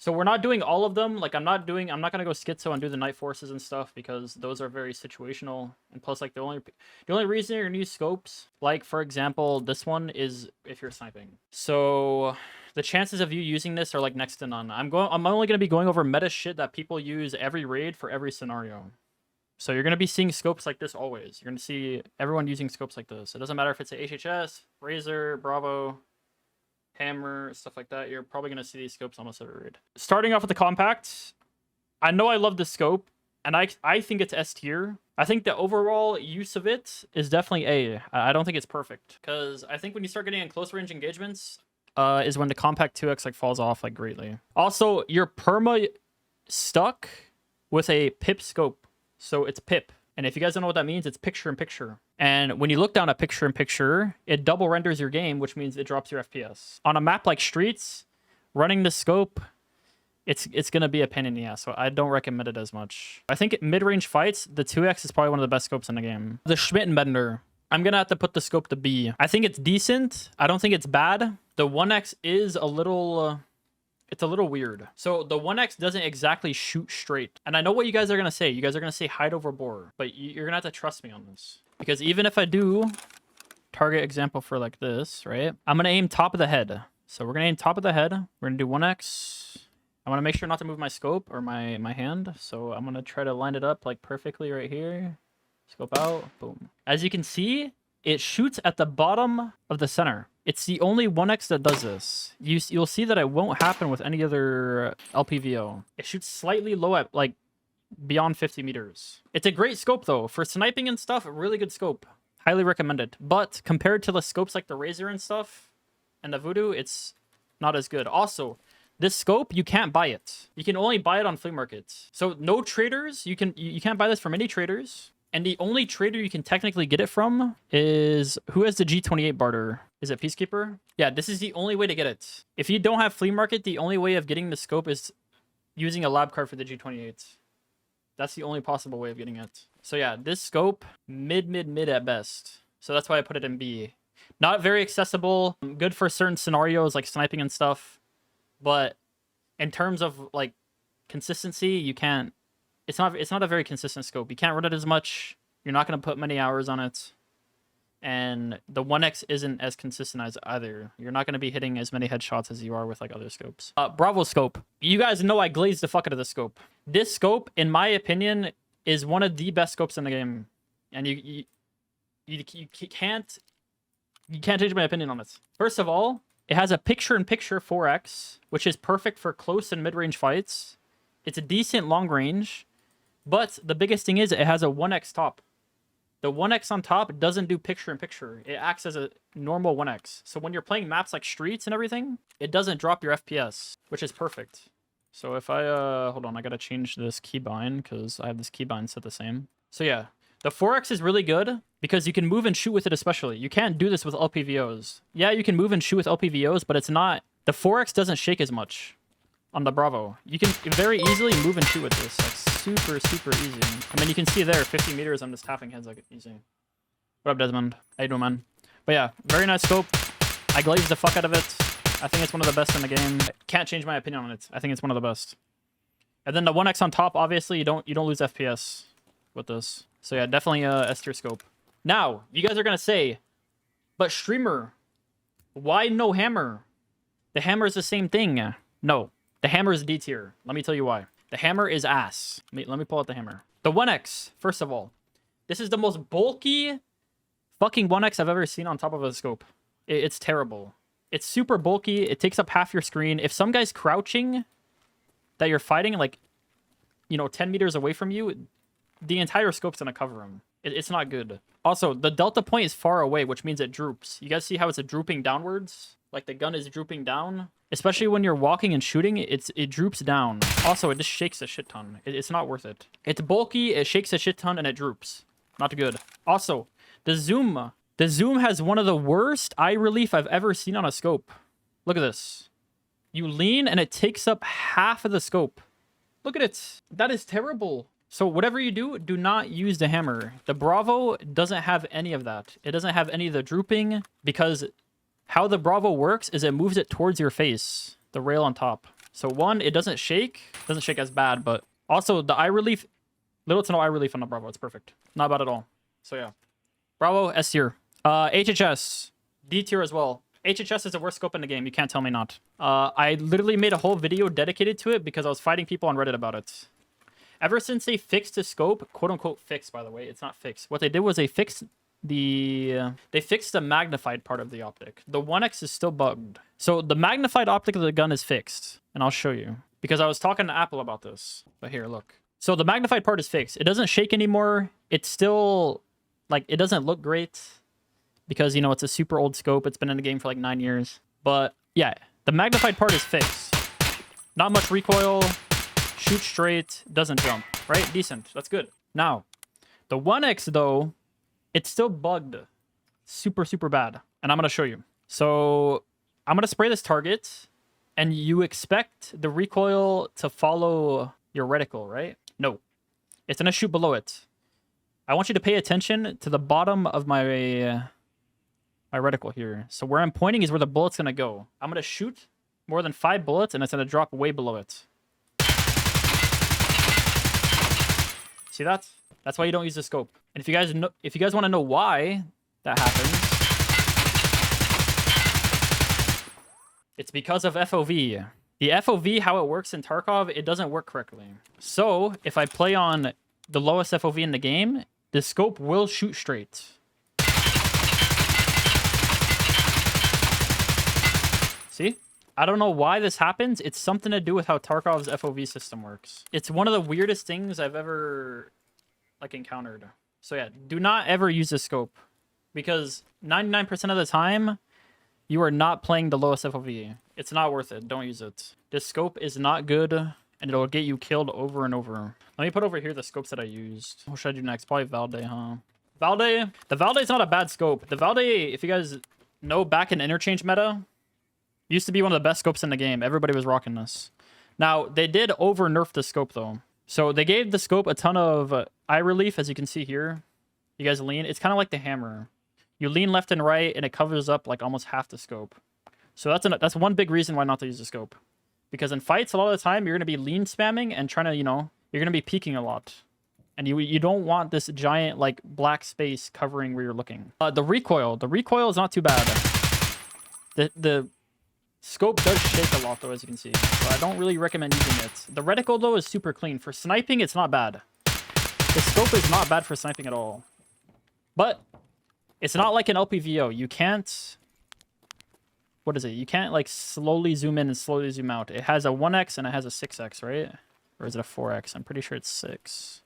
So we're not doing all of them. Like I'm not gonna go schizo and do the night forces and stuff because those are very situational. And plus, like the only reason you're gonna use scopes, like for example, this one is if you're sniping. So the chances of you using this are like next to none. I'm only gonna be going over meta shit that people use every raid for every scenario. So you're gonna be seeing scopes like this always. You're gonna see everyone using scopes like this. It doesn't matter if it's a HHS, Razor, Bravo, HAMR, stuff like that. You're probably going to see these scopes almost every raid. Starting off with the compact, I know I love the scope, and I think it's S tier. I think the overall use of it is definitely A. I don't think it's perfect, because I think when you start getting in close range engagements, is when the compact 2X like falls off like greatly. Also, you're perma stuck with a pip scope, so it's pip. And if you guys don't know what that means, it's picture-in-picture. And when you look down at picture-in-picture, it double renders your game, which means it drops your FPS. On a map like Streets, running the scope, it's going to be a pain in the ass, so I don't recommend it as much. I think mid-range fights, the 2X is probably one of the best scopes in the game. The Schmitt Bender, I'm going to have to put the scope to B. I think it's decent. I don't think it's bad. The 1X is a little... it's a little weird. So the 1X doesn't exactly shoot straight. And I know what you guys are going to say. You guys are going to say hide over bore. But you're going to have to trust me on this. Because even if I do target example for like this, right? I'm going to aim top of the head. So we're going to aim top of the head. We're going to do 1X. I want to make sure not to move my scope or my hand. So I'm going to try to line it up like perfectly right here. Scope out. Boom. As you can see, it shoots at the bottom of the center. It's the only 1X that does this. You'll see that it won't happen with any other LPVO. It shoots slightly low at like beyond 50 meters. It's a great scope though. For sniping and stuff, a really good scope. Highly recommended. But compared to the scopes like the Razor and stuff and the VUDU, it's not as good. Also, this scope, you can't buy it. You can only buy it on flea markets. So no traders. You can't buy this from any traders. And the only trader you can technically get it from is... who has the G28 barter? Is it Peacekeeper? Yeah, this is the only way to get it. If you don't have flea market, the only way of getting the scope is using a lab card for the G28. That's the only possible way of getting it. So yeah, this scope, mid at best. So that's why I put it in B. Not very accessible. Good for certain scenarios like sniping and stuff. But in terms of like consistency, you can't... It's not a very consistent scope. You can't run it as much. You're not going to put many hours on it. And the 1X isn't as consistent as either. You're not going to be hitting as many headshots as you are with like other scopes. Bravo scope. You guys know I glazed the fuck out of this scope. This scope, in my opinion, is one of the best scopes in the game. And you can't change my opinion on it. First of all, it has a picture-in-picture 4X, which is perfect for close and mid-range fights. It's a decent long range. But the biggest thing is it has a 1X top. The 1X on top doesn't do picture-in-picture. It acts as a normal 1X. So when you're playing maps like Streets and everything, it doesn't drop your FPS, which is perfect. So if I, hold on, I gotta change this keybind because I have this keybind set the same. So yeah, the 4X is really good because you can move and shoot with it especially. You can't do this with LPVOs. Yeah, you can move and shoot with LPVOs, but it's not... the 4X doesn't shake as much on the Bravo. You can very easily move and shoot with this. Like super easy. I mean, you can see there, 50 meters, I'm just tapping heads like easy. What up, Desmond? How you doing, man? But yeah, very nice scope. I glazed the fuck out of it. I think it's one of the best in the game. I can't change my opinion on it. I think it's one of the best. And then the 1X on top, obviously, you don't lose FPS with this. So yeah, definitely a S tier scope. Now, you guys are gonna say, but streamer, why no HAMR? The HAMR is the same thing. No, the HAMR is D tier. Let me tell you why. The HAMR is ass. Let me pull out the HAMR. The 1X, first of all, this is the most bulky fucking 1X I've ever seen on top of a scope. It's terrible. It's super bulky. It takes up half your screen. If some guy's crouching that you're fighting, like, 10 meters away from you, the entire scope's gonna cover him. It's not good. Also, the delta point is far away, which means it droops. You guys see how it's drooping downwards? Like the gun is drooping down. Especially when you're walking and shooting, it droops down. Also, it just shakes a shit ton. It's not worth it. It's bulky, it shakes a shit ton, and it droops. Not good. Also, the zoom. The zoom has one of the worst eye relief I've ever seen on a scope. Look at this. You lean and it takes up half of the scope. Look at it. That is terrible. So whatever you do, do not use the HAMR. The Bravo doesn't have any of that. It doesn't have any of the drooping because how the Bravo works is it moves it towards your face, the rail on top. So one, it doesn't shake. Doesn't shake as bad, but also the eye relief, little to no eye relief on the Bravo. It's perfect. Not bad at all. So yeah. Bravo, S tier. HHS, D tier as well. HHS is the worst scope in the game. You can't tell me not. I literally made a whole video dedicated to it because I was fighting people on Reddit about it. Ever since they fixed the scope, quote unquote fixed, by the way, it's not fixed. What they did was they fixed the magnified part of the optic. The 1x is still bugged. So the magnified optic of the gun is fixed, and I'll show you because I was talking to Apple about this. But here, look. So the magnified part is fixed. It doesn't shake anymore. It's still like it doesn't look great because you know it's a super old scope. It's been in the game for like 9 years. But yeah, the magnified part is fixed. Not much recoil. Shoot straight. Doesn't jump. Right? Decent. That's good. Now, the 1x though, it's still bugged super, super bad. And I'm going to show you. So I'm going to spray this target and you expect the recoil to follow your reticle, right? No, it's going to shoot below it. I want you to pay attention to the bottom of my reticle here. So where I'm pointing is where the bullet's going to go. I'm going to shoot more than 5 bullets and it's going to drop way below it. See that? That's why you don't use the scope. And if you guys want to know why that happens, it's because of FOV. The FOV, how it works in Tarkov, it doesn't work correctly. So if I play on the lowest FOV in the game, the scope will shoot straight. See? I don't know why this happens. It's something to do with how Tarkov's FOV system works. It's one of the weirdest things I've ever encountered. So yeah, do not ever use the scope because 99% of the time you are not playing the lowest FOV. It's not worth it. Don't use it. This scope is not good and it'll get you killed over and over. Let me put over here the scopes that I used. What should I do next? Probably VALDAY, huh? VALDAY. The VALDAY is not a bad scope. The VALDAY, if you guys know, back in interchange meta, used to be one of the best scopes in the game. Everybody was rocking this. Now, they did over nerf the scope though. So they gave the scope a ton of eye relief, as you can see here. You guys lean. It's kind of like the HAMR. You lean left and right, and it covers up like almost half the scope. So that's one big reason why not to use the scope. Because in fights, a lot of the time, you're going to be lean spamming and trying to, you know, you're going to be peeking a lot. And you don't want this giant, like, black space covering where you're looking. The recoil is not too bad. The scope does shake a lot, though, as you can see. So I don't really recommend using it. The reticle, though, is super clean. For sniping, it's not bad. The scope is not bad for sniping at all. But it's not like an LPVO. You can't... What is it? You can't, like, slowly zoom in and slowly zoom out. It has a 1x and it has a 6x, right? Or is it a 4x? I'm pretty sure it's 6.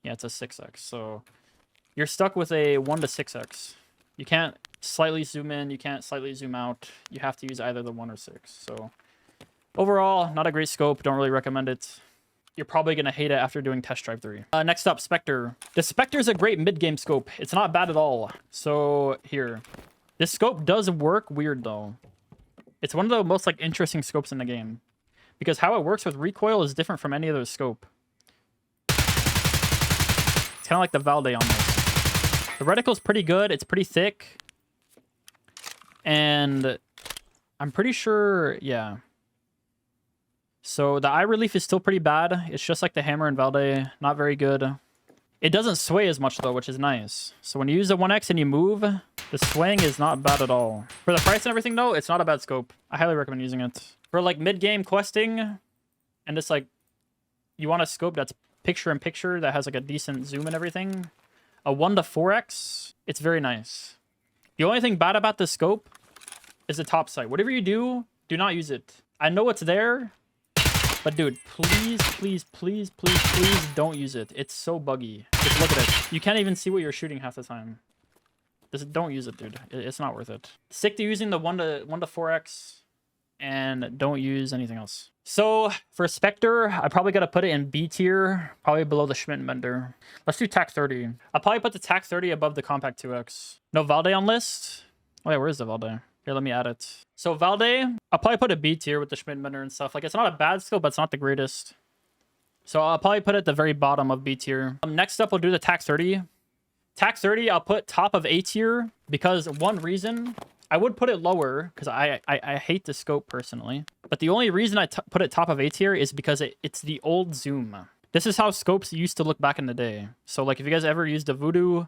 Yeah, it's a 6x. So you're stuck with a 1 to 6x. You can't slightly zoom in. You can't slightly zoom out. You have to use either the 1 or 6. So overall, not a great scope. Don't really recommend it. You're probably going to hate it after doing Test Drive 3. Next up, SPECTER. The SPECTER is a great mid-game scope. It's not bad at all. So here. This scope does work weird, though. It's one of the most, like, interesting scopes in the game. Because how it works with recoil is different from any other scope. It's kind of like the VALDAY on this. The reticle's pretty good. It's pretty thick. And I'm pretty sure, yeah. So the eye relief is still pretty bad. It's just like the HAMR and VALDAY. Not very good. It doesn't sway as much, though, which is nice. So when you use the 1x and you move, the swaying is not bad at all. For the price and everything, though, it's not a bad scope. I highly recommend using it. For, like, mid-game questing, and just, like, you want a scope that's picture-in-picture, that has, like, a decent zoom and everything, a 1 to 4x, it's very nice. The only thing bad about this scope is the top sight. Whatever you do, do not use it. I know it's there, but dude, please, please, please, please, please don't use it. It's so buggy. Just look at it. You can't even see what you're shooting half the time. Just don't use it, dude. It's not worth it. Stick to using the 1 to 4x and don't use anything else. So for SPECTER, I probably got to put it in B tier, probably below the Schmitt Bender. Let's do TAC 30. I'll probably put the TAC 30 above the Compact 2X. No VALDAY on list. Oh yeah, where's the VALDAY? Here, let me add it. So VALDAY, I'll probably put a B tier with the Schmitt Bender and stuff. Like, it's not a bad skill, but it's not the greatest. So I'll probably put it at the very bottom of B tier. Next up, we'll do the TAC 30. TAC 30, I'll put top of A tier because one reason I would put it lower because I hate the scope personally. But the only reason I put it top of A tier is because it's the old zoom. This is how scopes used to look back in the day. So like if you guys ever used a VUDU,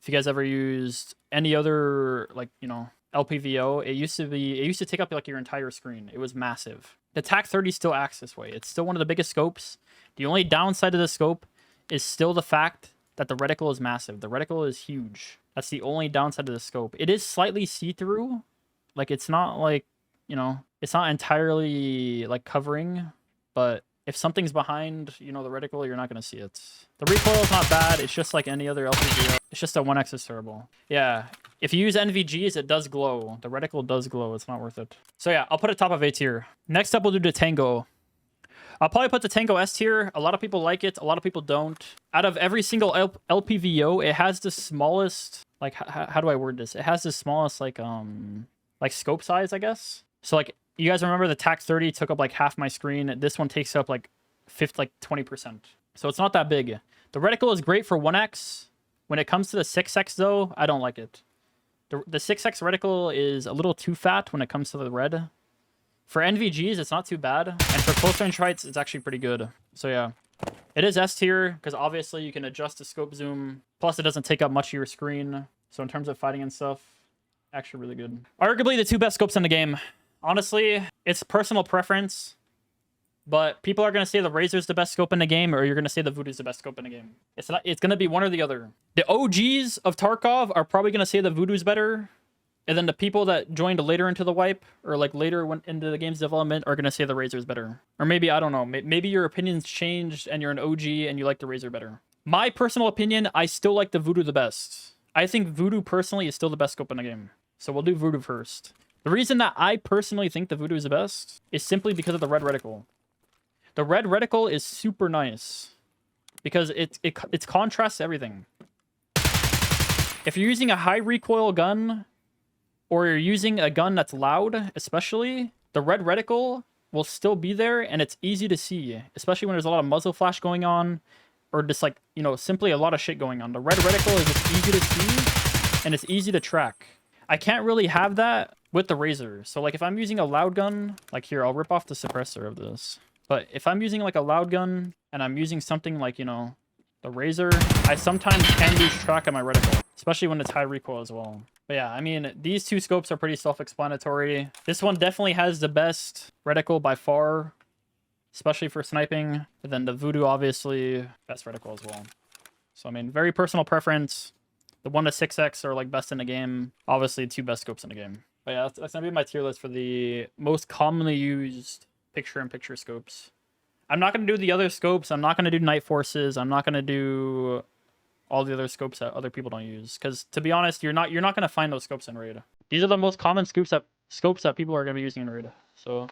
if you guys ever used any other like, you know, LPVO, it used to take up like your entire screen. It was massive. The TAC-30 still acts this way. It's still one of the biggest scopes. The only downside of the scope is still the fact that the reticle is massive. The reticle is huge. That's the only downside of the scope. It is slightly see-through. Like, it's not like, you know, it's not entirely like covering, but if something's behind, you know, the reticle, you're not going to see it. The recoil is not bad. It's just like any other LPVO. It's just a 1x is terrible. Yeah, if you use NVGs, it does glow. The reticle does glow. It's not worth it. So yeah, I'll put it top of A tier. Next up, we'll do the TANGO. I'll probably put the TANGO S tier. A lot of people like it. A lot of people don't. Out of every single LPVO, it has the smallest, like, how do I word this? It has the smallest, like scope size, I guess. So like, you guys remember the TAC-30 took up like half my screen. This one takes up like 20%. So it's not that big. The reticle is great for 1x. When it comes to the 6x though, I don't like it. The 6x reticle is a little too fat when it comes to the red. For NVGs, it's not too bad. And for close range fights, it's actually pretty good. So yeah, it is S tier because obviously you can adjust the scope zoom. Plus it doesn't take up much of your screen. So in terms of fighting and stuff, actually really good. Arguably the two best scopes in the game. Honestly, it's personal preference, but people are going to say the Razor's the best scope in the game, or you're going to say the VUDU's the best scope in the game. It's going to be one or the other. The OGs of Tarkov are probably going to say the VUDU's better, and then the people that joined later into the wipe, or like later went into the game's development, are going to say the Razor's better. Or maybe, I don't know, maybe your opinions changed and you're an OG and you like the Razor better. My personal opinion, I still like the VUDU the best. I think VUDU personally is still the best scope in the game. So we'll do VUDU first. The reason that I personally think the VUDU is the best is simply because of the red reticle. The red reticle is super nice because it's contrasts everything. If you're using a high recoil gun or you're using a gun that's loud, especially, the red reticle will still be there and it's easy to see, especially when there's a lot of muzzle flash going on or just like, you know, simply a lot of shit going on. The red reticle is just easy to see and it's easy to track. I can't really have that with the Razor. So like if I'm using a loud gun, like here, I'll rip off the suppressor of this. But if I'm using like a loud gun and I'm using something like, you know, the Razor, I sometimes can lose track of my reticle, especially when it's high recoil as well. But yeah, I mean, these two scopes are pretty self-explanatory. This one definitely has the best reticle by far, especially for sniping. And then the VUDU, obviously, best reticle as well. So, I mean, very personal preference. The 1 to 6x are like best in the game. Obviously, two best scopes in the game. But yeah, that's gonna be my tier list for the most commonly used picture-in-picture scopes. I'm not gonna do the other scopes. I'm not gonna do night forces. I'm not gonna do all the other scopes that other people don't use. Because to be honest, you're not gonna find those scopes in raid. These are the most common scopes that people are gonna be using in raid. So